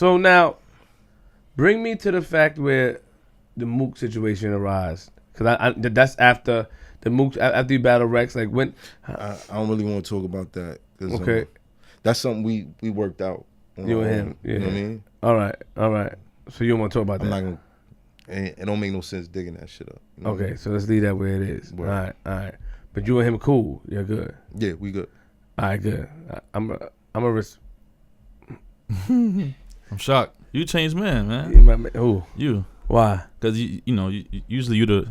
So now, bring me to the fact where the MOOC situation arises. Because that's after the MOOC, after you battle Rex. Like when? I don't really want to talk about that. Okay. That's something we worked out. You and him. Yeah. You know what I mean? All right. So you don't want to talk about that? I'm not gonna. It don't make no sense digging that shit up. You know okay, so let's leave that where it is. Right. All right. But you and him cool. You're good. Yeah, we good. All right, good. I'm shocked. You changed man. Who? You. Why? Because usually you the.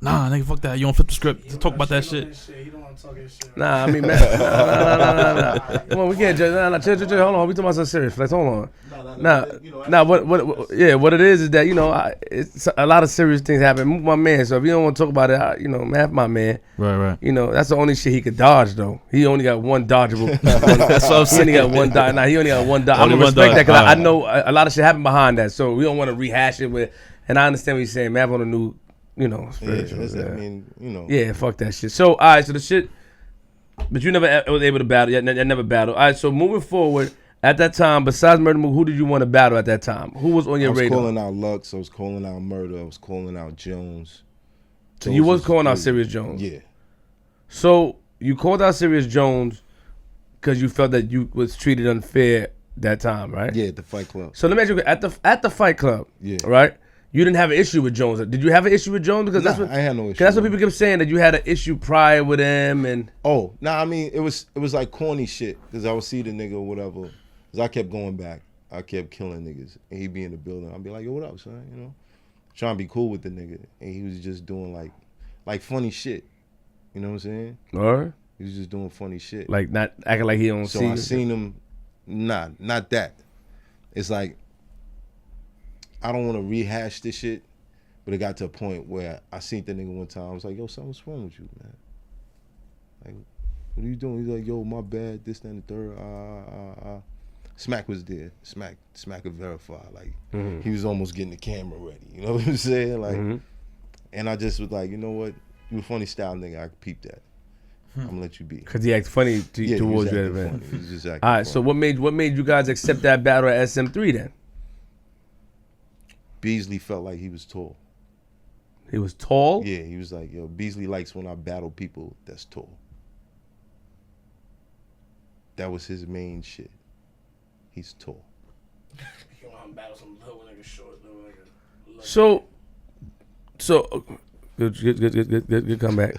Nah, nigga, fuck that. You don't flip the script to talk about that shit. He don't want to talk that shit. Nah, I mean, man. Nah. Come on, we can't judge. Nah, chill. Hold on. We talking about something serious. Let's hold on. What it is that, it's a lot of serious things happen. My man, so if you don't want to talk about it, Math, my man. Right. That's the only shit he could dodge, though. He only got one dodgeable. That's what I'm saying. He only got one dodge. Nah, he only got one dodge. I'm going to respect that because I know a lot of shit happened behind that, so we don't want to rehash it with, and I understand what you're saying. Math on a new, spiritual. Yeah, I mean, Yeah, fuck that shit. So, all right, so the shit, but you never was able to battle. You never battled. All right, so moving forward, at that time, besides Murder Mook, who did you want to battle at that time? Who was on your radar? I was calling out Lux. I was calling out Murder. I was calling out Jones. So you was calling out Serius Jones? Yeah. So you called out Serius Jones because you felt that you was treated unfair that time, right? Yeah, at the Fight Club. So let me ask you, at the Fight Club, right? You didn't have an issue with Jones. Did you have an issue with Jones? Because that's what I had no issue. That's what people kept saying, that you had an issue prior with him and. I mean it was like corny shit because I would see the nigga or whatever. Because I kept going back. I kept killing niggas, and he'd be in the building. I'd be like, yo, what up, son? Trying to be cool with the nigga, and he was just doing like funny shit. You know what I'm saying? All right. He was just doing funny shit. Like not acting like he don't see. So I seen him. Nah, not that. It's like, I don't want to rehash this shit, but it got to a point where I seen the nigga one time. I was like, yo, son, what's wrong with you, man? Like, what are you doing? He's like, yo, my bad, this, that, and the third. Smack was there. Smack could verify. Like, he was almost getting the camera ready. You know what I'm saying? Like, and I just was like, you know what? You a funny style nigga. I could peep that. I'm gonna let you be. Cause he act funny towards you, man. He was just acting all right. funny. So what made you guys accept that battle at SM3 then? Beasley felt like he was tall. He was tall? Yeah, he was like, yo, Beasley likes when I battle people that's tall. That was his main shit. He's tall. You want to battle some little nigga short, little nigga. So good comeback.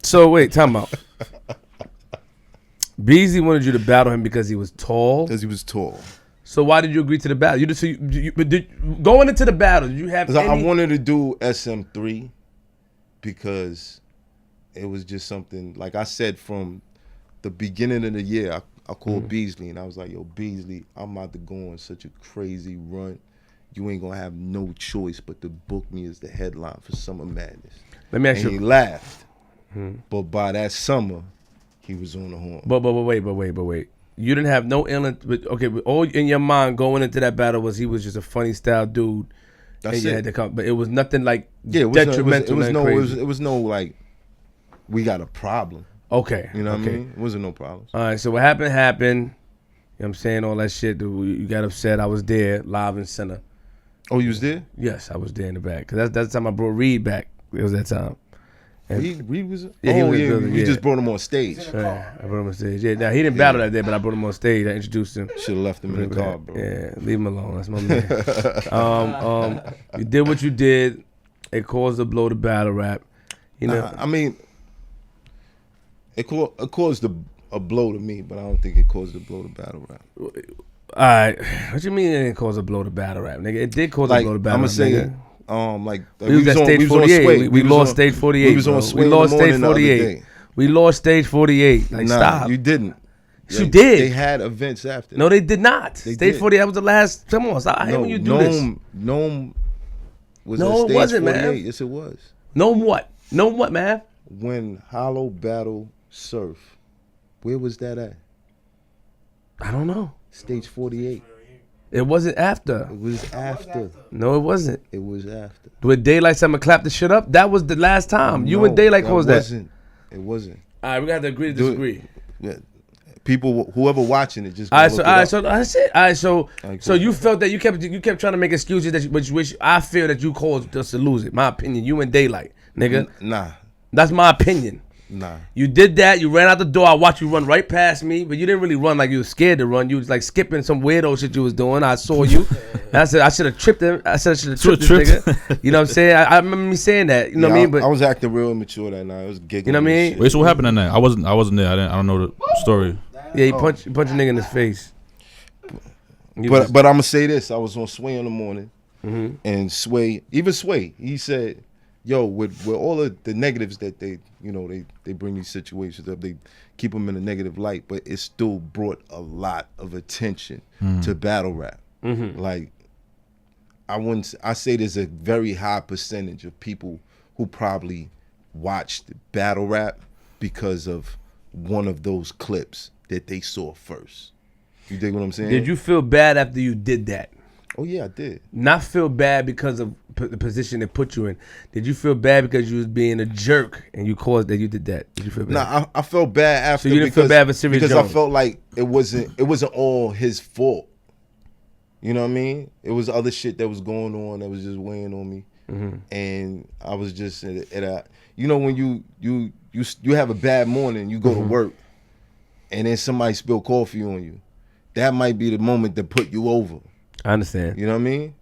So wait, time out. Beasley wanted you to battle him because he was tall? Because he was tall. So why did you agree to the battle? Going into the battle, did you have any... I wanted to do SM3 because it was just something, like I said from the beginning of the year, I called Beasley and I was like, yo, Beasley, I'm about to go on such a crazy run. You ain't gonna have no choice but to book me as the headline for Summer Madness. Let me ask you. He laughed. But by that summer, he was on the horn. But wait. You didn't have no illness. Okay, all in your mind going into that battle was he was just a funny style dude. That's it. Had to come, but it was nothing like detrimental. It was no like we got a problem. Okay, you know what I mean? It wasn't no problems. All right, so what happened. You know what I'm saying? All that shit. You got upset. I was there, live in center. Oh, you was there? Yes, I was there in the back. Cause that's the time I brought Reed back. It was that time. Reed was. We just brought him on stage. Yeah, I brought him on stage. Yeah, now he didn't battle that day, but I brought him on stage. I introduced him. Should have left him in the car, bro. Yeah, leave him alone. That's my man. You did what you did. It caused a blow to battle rap. I mean, it caused a blow to me, but I don't think it caused a blow to battle rap. All right, what you mean it didn't cause a blow to battle rap, nigga? It did cause a blow to battle rap, nigga. We was at stage 48. We lost stage 48. We lost stage 48. We lost stage 48. Like, stop. You didn't. You did. They had events after. No, they did not. Stage 48 was the last. Come on, stop. I hate when you do this. Gnome was no, at it wasn't, 48. man. Yes, it was. Gnome what? Gnome what, man? When Hollow battled Surf, where was that at? I don't know. Stage 48. It wasn't after. It was after. No, it wasn't. It was after. With Daylight Summer clap the shit up? That was the last time. You and Daylight caused that. It wasn't. All right, we're going to have to agree to disagree. Yeah. people, whoever watching it, just All right, look so it up. that's it. All right, so Like, so you felt that you kept trying to make excuses that which I feel that you caused us to lose it. My opinion. You and Daylight, nigga. Nah, That's my opinion. nah. You did that. You ran out the door. I watched you run right past me, but you didn't really run like you was scared to run. You was like skipping some weirdo shit you was doing. I saw you. And I said I should have tripped him. I said I should have tripped this nigga. You know what I'm saying? I remember me saying that. You know what I mean? But I was acting real immature that night. I was giggling. You know what I and mean? shit. Wait, so what happened that night? I wasn't there. I don't know the story. yeah, he punched a nigga in his face. But I'm gonna say this: I was on Sway in the morning, and Sway, he said, "Yo, with all of the negatives that they bring these situations up, they keep them in a negative light, but it still brought a lot of attention to battle rap. Like, I say there's a very high percentage of people who probably watched battle rap because of one of those clips that they saw first. You dig what I'm saying? Did you feel bad after you did that? Oh yeah, I did. Not feel bad because of the position they put you in. Did you feel bad because you was being a jerk and you caused that you did that? Did you feel bad? Nah, I felt bad after. So you didn't feel bad for Serius because Jones? I felt like it wasn't all his fault. You know what I mean? It was other shit that was going on that was just weighing on me, and I was just at a when you have a bad morning, you go to work, and then somebody spill coffee on you. That might be the moment that put you over. I understand. You know what I mean?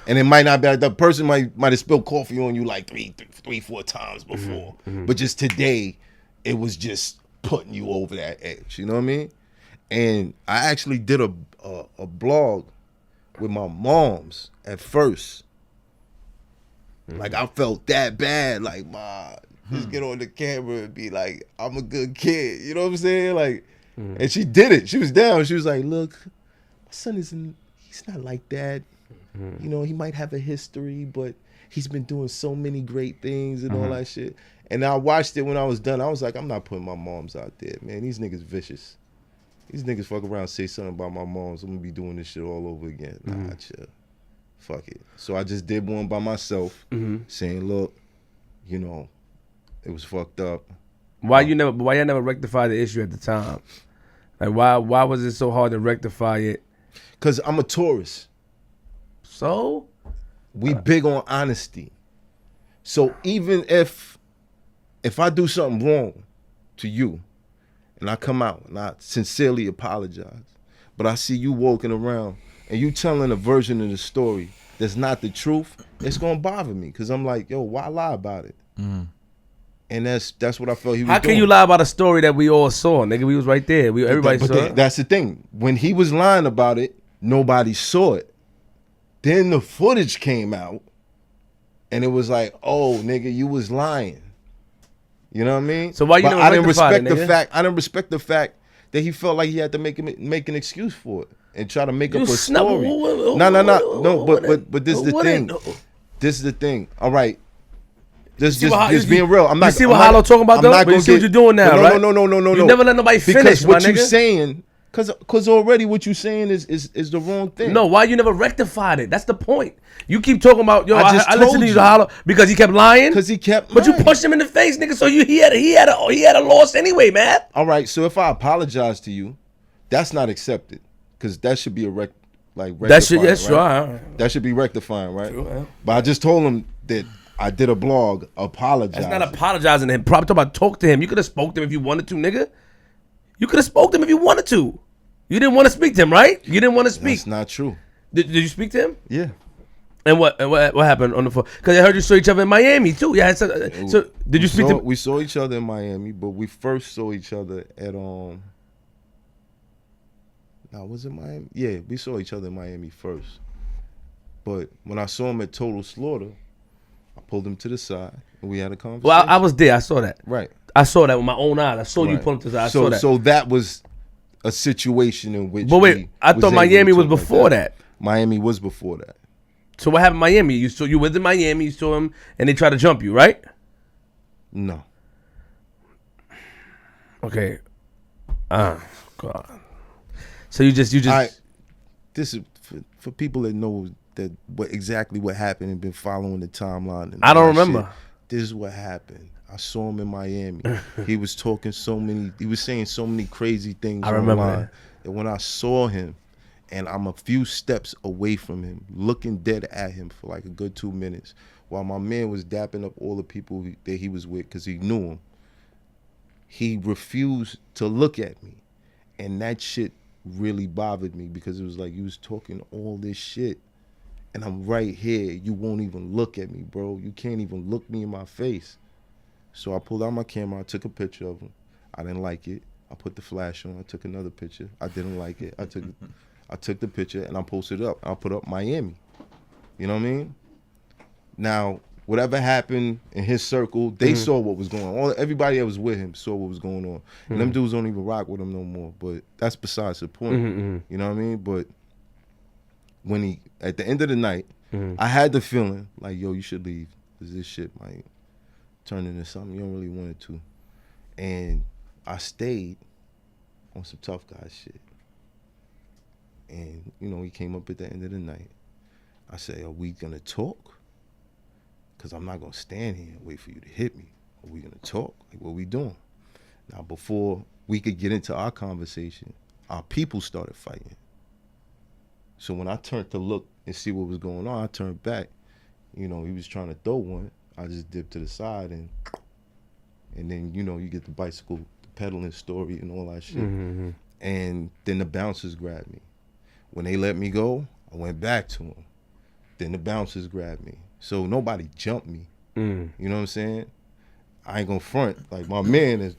And it might not be, the person might have spilled coffee on you like three, 4 times before. But just today, it was just putting you over that edge. You know what I mean? And I actually did a blog with my moms at first. Like, I felt that bad. Like, Ma, just get on the camera and be like, I'm a good kid. You know what I'm saying? Like, and she did it. She was down. She was like, look, my son he's not like that. You know, he might have a history, but he's been doing so many great things and all that shit. And I watched it when I was done. I was like, I'm not putting my moms out there, man. These niggas vicious. These niggas fuck around and say something about my moms. I'm going to be doing this shit all over again. Nah, chill. Fuck it. So I just did one by myself saying, look, it was fucked up. Why you never rectified the issue at the time? Like why was it so hard to rectify it? Because I'm a tourist. So? We big on honesty. So even if I do something wrong to you and I come out and I sincerely apologize, but I see you walking around and you telling a version of the story that's not the truth, it's gonna bother me because I'm like, yo, why lie about it? And that's what I felt he was doing. How can you lie about a story that we all saw, nigga? We was right there. Everybody saw it. That's the thing. When he was lying about it, nobody saw it. Then the footage came out, and it was like, oh, nigga, you was lying. You know what I mean? So why you never I didn't rectified respect it, nigga? I didn't respect the fact that he felt like he had to make an excuse for it and try to make up a story. No. But this is the thing. This is the thing. All right. Just being real. I'm not. You see what Hollow talking about though? But you see what you're doing now, right? No. You never let nobody finish, because what my you nigga. saying, because already what you saying is the wrong thing. No, why you never rectified it? That's the point. You keep talking about I listened to you, you. Hollow, because he kept lying. Because he kept. But lying. you punched him in the face, nigga. So he had a loss anyway, man. All right. So if I apologize to you, that's not accepted because that should be rectifying. That should, right? sure. That should be rectifying, right? Sure. But I just told him that I did a blog apologizing. That's not apologizing to him. Probably talk to him. You could have spoke to him if you wanted to, nigga. You could have spoke to him if you wanted to. You didn't want to speak to him, right? You didn't want to speak. That's not true. Did you speak to him? Yeah. And what happened on the phone? Because I heard you saw each other in Miami too. Yeah. So did you speak to him? We saw each other in Miami, but we first saw each other at was it Miami? Yeah, we saw each other in Miami first. But when I saw him at Total Slaughter, I pulled him to the side and we had a conversation. Well, I was there. I saw that. Right. I saw that with my own eyes. I saw you Right. pull him to the side. I saw that. So that was a situation in which. But wait, I thought Miami was before that. Miami was before that. So what happened in Miami? You was in Miami. You saw him, and they tried to jump you, right? No. Okay. God. So you just. This is for people that know that exactly what happened and been following the timeline. And I don't all that remember. shit. This is what happened. I saw him in Miami. He was saying so many crazy things I remember online. And when I saw him, and I'm a few steps away from him, looking dead at him for like a good 2 minutes, while my man was dapping up all the people that he was with because he knew him, he refused to look at me. And that shit really bothered me because it was like, you was talking all this shit, and I'm right here. You won't even look at me, bro. You can't even look me in my face. So I pulled out my camera. I took a picture of him. I didn't like it. I put the flash on. I took another picture. I didn't like it. I took the picture and I posted it up. I put up Miami. You know what I mean? Now, whatever happened in his circle, they saw what was going on. Everybody that was with him saw what was going on. And them dudes don't even rock with him no more. But that's besides the point. You know what I mean? But when he, at the end of the night, I had the feeling like, yo, you should leave. Because this shit might turn into something you don't really want it to. And I stayed on some tough guy shit. And, you know, he came up at the end of the night. I said, are we going to talk? Because I'm not going to stand here and wait for you to hit me. Are we going to talk? Like, what are we doing? Now, before we could get into our conversation, our people started fighting. So when I turned to look and see what was going on, I turned back. You know, he was trying to throw one. I just dipped to the side, and then, you know, you get the bicycle pedaling story and all that shit. And then the bouncers grabbed me. When they let me go, I went back to them. Then the bouncers grabbed me. So nobody jumped me. You know what I'm saying? I ain't gonna front. Like, my man is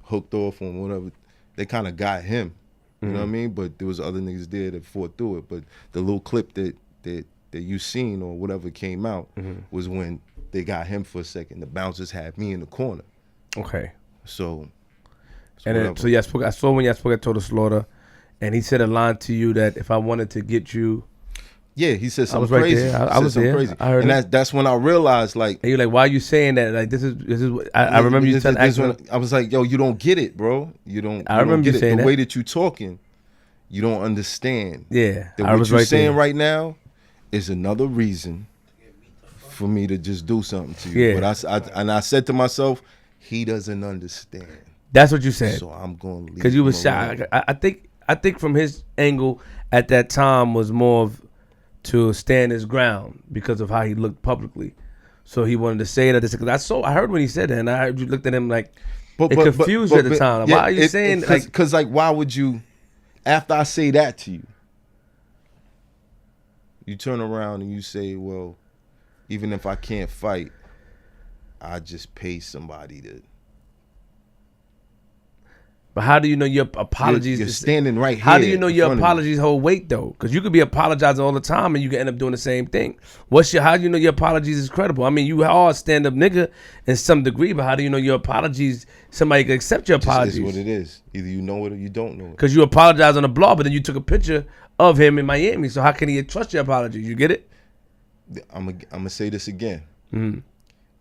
hooked off on whatever. They kind of got him. You know what I mean? But there was other niggas there that fought through it. But the little clip that you seen or whatever came out was when they got him for a second. The bouncers had me in the corner. Okay. So and then, so yeah, I saw when y'all spoke at Total Slaughter, and he said a line to you that if I wanted to get you. Yeah, he said something right crazy. There. I was there. Crazy. I heard and that's when I realized, like, and you're like, why are you saying that? Like, this is. I remember you telling. I was like, yo, you don't get it, bro. You don't. I remember you saying the that. way that you talking, you don't understand. Yeah, that what you're saying right now is another reason for me to just do something to you. Yeah. But I said to myself, he doesn't understand. That's what you said. So I'm going to leave. Because you was shy. I think from his angle at that time was more of to stand his ground because of how he looked publicly. So he wanted to say that. Because I heard when he said that, and I heard you looked at him like it confused you at the time. Like, why are you saying like? Because like, why would you? After I say that to you, you turn around and you say, well, even if I can't fight, I just pay somebody to. But how do you know your apologies? You're standing right here. How do you know your apologies hold weight though? Because you could be apologizing all the time and you can end up doing the same thing. How do you know your apologies is credible? I mean, you are a stand-up nigga in some degree, but how do you know your apologies? Somebody can accept your apologies. It's what it is. Either you know it or you don't know it. Because you apologize on the blog, but then you took a picture of him in Miami. So how can he trust your apologies? You get it? I'm gonna say this again.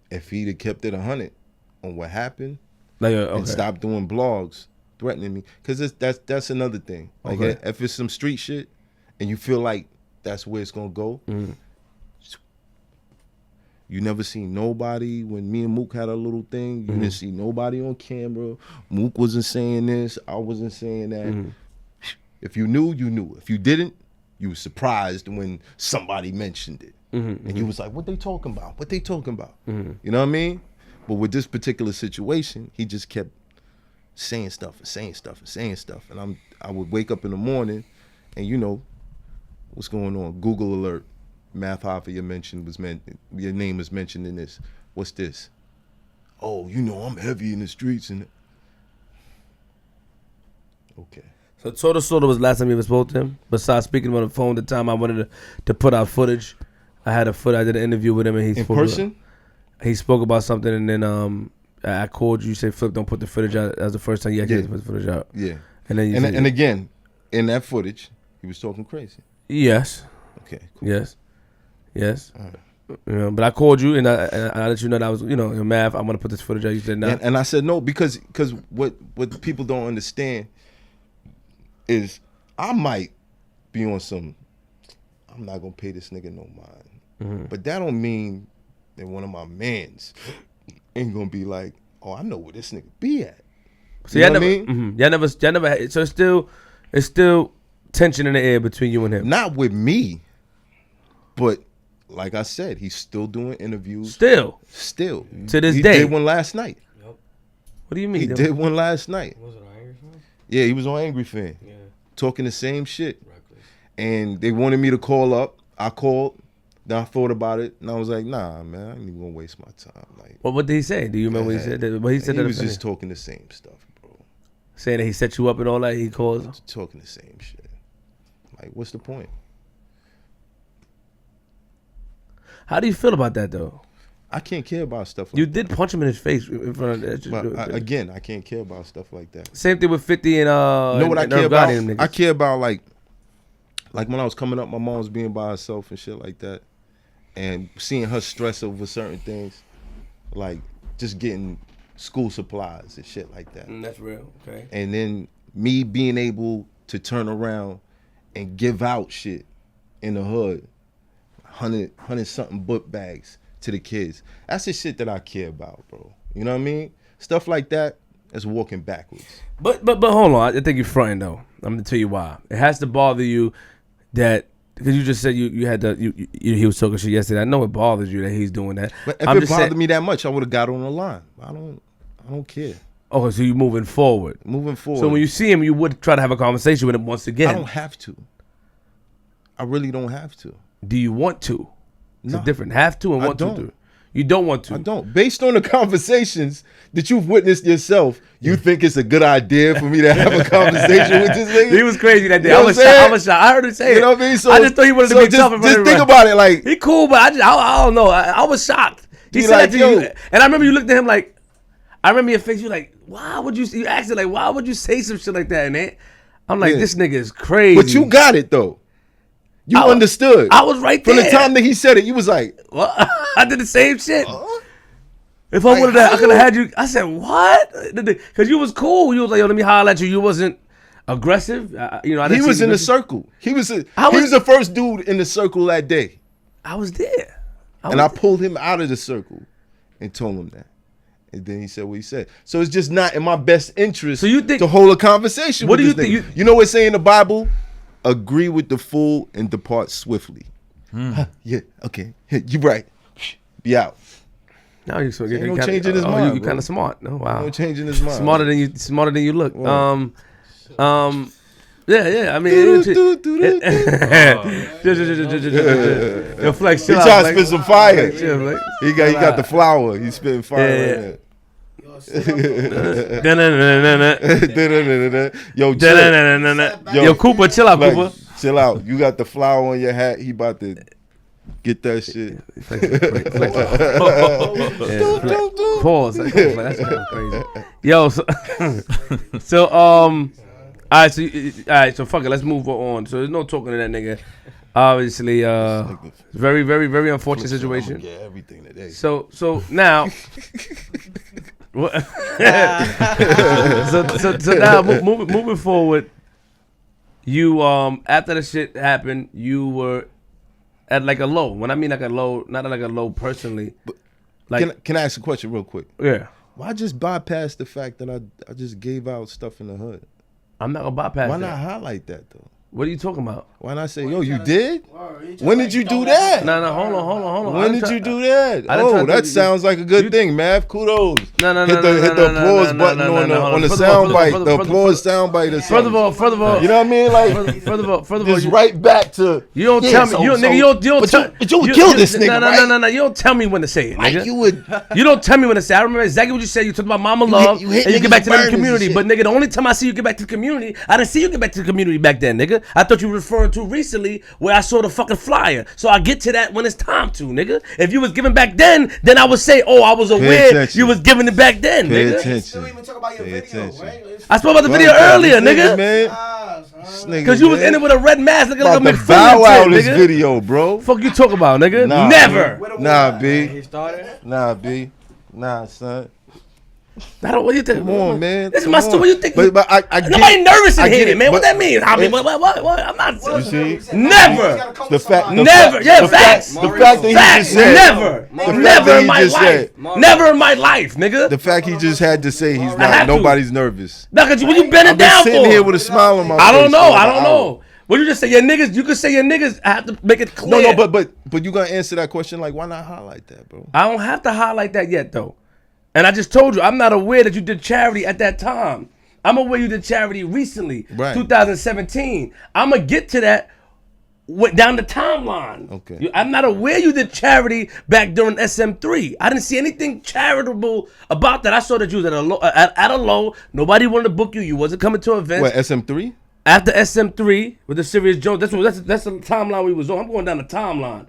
If he'd have kept it 100 on what happened and stopped doing blogs threatening me, because that's another thing. Like, if it's some street shit and you feel like that's where it's gonna go, you never seen nobody. When me and MOOC had a little thing, you didn't see nobody on camera. MOOC wasn't saying this, I wasn't saying that. If you knew, you knew. If you didn't, you were surprised when somebody mentioned it. And you was like, what they talking about? What they talking about? You know what I mean? But with this particular situation, he just kept saying stuff and saying stuff and saying stuff. And I would wake up in the morning and, you know, what's going on? Google alert. Math Hoffa, your name was mentioned in this. What's this? Oh, you know, I'm heavy in the streets. And okay. So Total Slaughter was the last time you ever spoke to him? Besides speaking on the phone the time I wanted to put out footage. I did an interview with him and he spoke. In person? He spoke about something and then I called you said, Flip, don't put the footage out. That was the first time you actually put the footage out. Yeah. And then and again, in that footage, he was talking crazy. Yes. Okay, cool. Yes. Right. But I called you and I let you know that I was, Math, I'm going to put this footage out. You said no. And I said no because what people don't understand is I might be on some, I'm not going to pay this nigga no mind. But that don't mean that one of my mans ain't gonna be like, oh, I know where this nigga be at. So You know what I mean? Y'all never had, so it's still tension in the air between you and him. Not with me, but like I said, he's still doing interviews. Still to this He day. did one last night. What do you mean? He did one last night. Was it an Angry Fan? Yeah, he was on Angry Fan. Yeah. Talking the same shit. Reckless. And they wanted me to call up. I called. Then I thought about it, and I was like, nah, man, I ain't even gonna waste my time. Like, What did he say? Do you remember what he said? What he said? he that was just talking the same stuff, bro. saying that he set you up and all that. He calls. Talking the same shit. Like, what's the point? How do you feel about that though? I can't care about stuff like You that. did punch him in his face in front of that. But again, I can't care about stuff like that. Same thing with 50 and You know what I and care Irv about? Gotti and them I niggas. care about like when I was coming up, my mom was being by herself and shit like that, and seeing her stress over certain things, like just getting school supplies and shit like that. That's real. Okay. And then me being able to turn around and give out shit in the hood, 100 something book bags to the kids. That's the shit that I care about, bro. You know what I mean? Stuff like that is walking backwards. But hold on. I think you're fronting though. I'm gonna tell you why. It has to bother you that because you just said you had to he was talking shit yesterday. I know it bothers you that he's doing that. But if I'm it just bothered saying, me that much, I would have got on the line. I don't care. oh, so you moving forward. Moving forward. So when you see him, you would try to have a conversation with him once again. I don't have to. I really don't have to. Do you want to? It's No. different. Have to and I want don't. to. You don't want to. I don't. Based on the conversations that you've witnessed yourself, you think it's a good idea for me to have a conversation with this nigga? He was crazy that day. You know I what was I'm shocked. saying? I was shocked. I heard him say You it. know what I mean? So, I just thought he wanted to so be tough in front just of think everybody. about it. Like, He cool, but I don't know. I was shocked. He He said like, that to you, yo. and I remember you looked at him like. I remember your face. You like, why would you asked it like, why would you say some shit like that, man? I'm like, Yeah. this nigga is crazy. but you got it though. You I- understood. I was right From there. the time that he said it, you was like, Well, I did the same shit. If I Like, would have, I how could have you- had you. I said, what? Because you was cool. You was like, yo, let me holler at you. You wasn't aggressive. I he didn't was see in the aggressive. circle. He was I was- the first dude in the circle that day. I was there. And I pulled him out of the circle and told him that. And then he said what he said. So it's just not in my best interest So you think- to hold a conversation What with do this you nigga. think You know what it say in the Bible? Agree with the fool and depart swiftly. Huh, yeah, okay. You right. Be out. No, you so Ain't no change in his mind, You bro. kind of smart. No, wow. No change in his mind. Smarter than you look. Wow. Yeah. I mean, yo, Flex, He chill out, tried to Flex. spit some fire. Chill, Flex. He got the flower. He spitting fire Yeah. right there. Da-na-na-na-na. Yo, chill. Da-na-na-na-na. Yo, Cooper, chill out, Like, Cooper. chill out. You got the flower on your hat. He about to get that shit. Pause. That's kind of crazy. Yo, all right, so fuck it. Let's move on. So there's no talking to that nigga. Obviously, very, very, very unfortunate situation. Yeah, everything today. So now, what- so now moving forward, you after the shit happened, you were at like a low. When I mean like a low, not like a low personally, like Can I ask a question real quick? yeah. Why just bypass the fact that I just gave out stuff in the hood? I'm not gonna bypass Why that. not highlight that though? What are you talking about? Why not say, yo, you did? When did you do that? No, hold on. I When didn't did you try- do that? I didn't try Oh, to- that sounds like a good you- thing, Math. Kudos. No, Hit the applause button on the First of all, sound bite. first The of all, applause sound bite. or First of something. all, You know what I mean? Like, Further of all, just you, right back to. you don't yeah, tell me, so- you don't, so- nigga, you don't but tell. you would kill this nigga, right? No, you don't tell me when to say it, Like nigga. you would. You don't tell me when to say. I remember exactly what you said. You talked about mama love, you hit and you get niggas back to with the burners community. and But shit. nigga, the only time I see you get back to the community, I didn't see you get back to the community back then, nigga. I thought you were referring to recently where I saw the fucking flyer. So I get to that when it's time to, nigga. If you was giving back then I would say, oh, I was aware attention. you was giving it back then, Pay nigga. attention. Still even talk about your Pay video, attention. right? I spoke about the video Fuck earlier, these nigga. man. Because Because you was in it with a red mask looking like a About to McFlurry bow out tin, this nigga. video, bro. Fuck you talk about, nigga? Nah, Never. Nah, B. He started. Nah, B. Nah, son. What do you think? Come on, man. This is my story. What do you think? But I Nobody nervous in I get here, it, man. What but- that mean? I mean, what? I'm not. You see? Never. The fact. Never. Yeah, facts. The fact that he Facts. just said. Never. The fact Never that in he my just life. said. Never in my life, nigga. The fact he just had to say he's have not. to. Nobody's nervous. Nah, cause what you bending I've been down sitting for? here with a smile on my face. I don't know. for I like don't an know. What you just say? Your niggas. You could say your niggas. I have to make it clear. No, but you gonna answer that question like, why not highlight that, bro? I don't have to highlight that yet, though. And I just told you, I'm not aware that you did charity at that time. I'm aware you did charity recently, Right. 2017. I'm gonna get to that. Went down the timeline. Okay. I'm not aware you did charity back during SM3. I didn't see anything charitable about that. I saw that you was at a low. Nobody wanted to book you. You wasn't coming to events. What, SM3? After SM3 with the Serius Jones, that's the timeline we was on. I'm going down the timeline.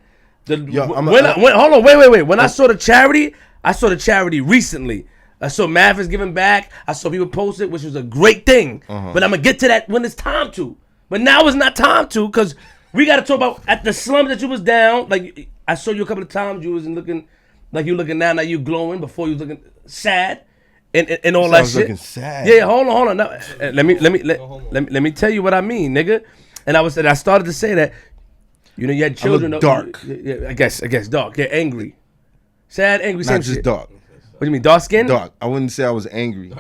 Hold on, wait. When I saw the charity recently. I saw Math is giving back. I saw people post it, which was a great thing. But I'm gonna get to that when it's time to. But now it's not time to, because we gotta talk about at the slum that you was down. Like I saw you a couple of times, you wasn't looking like you looking now. Now you glowing. Before you was looking sad and all that shit. Looking sad. Yeah, hold on. Now, let me tell you what I mean, nigga. And I started to say that. You know, you had children. dark. Yeah, I guess dark. Yeah, angry, sad, angry. Same Not just shit. dark. What do you mean, dark skin? Dark. I wouldn't say I was angry.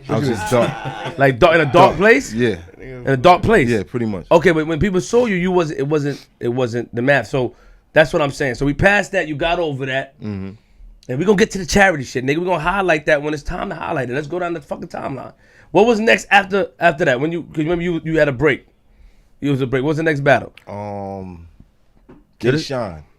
I was just dark. Like dark, in a dark place? Yeah. In a dark place? Yeah, pretty much. Okay, but when people saw you, it wasn't the Math. So that's what I'm saying. So we passed that, you got over that. Mm-hmm. And we're gonna get to the charity shit, nigga. We're gonna highlight that when it's time to highlight it. Let's go down the fucking timeline. What was next after that? Cause remember you had a break. It was a break. What's the next battle? Get Shine.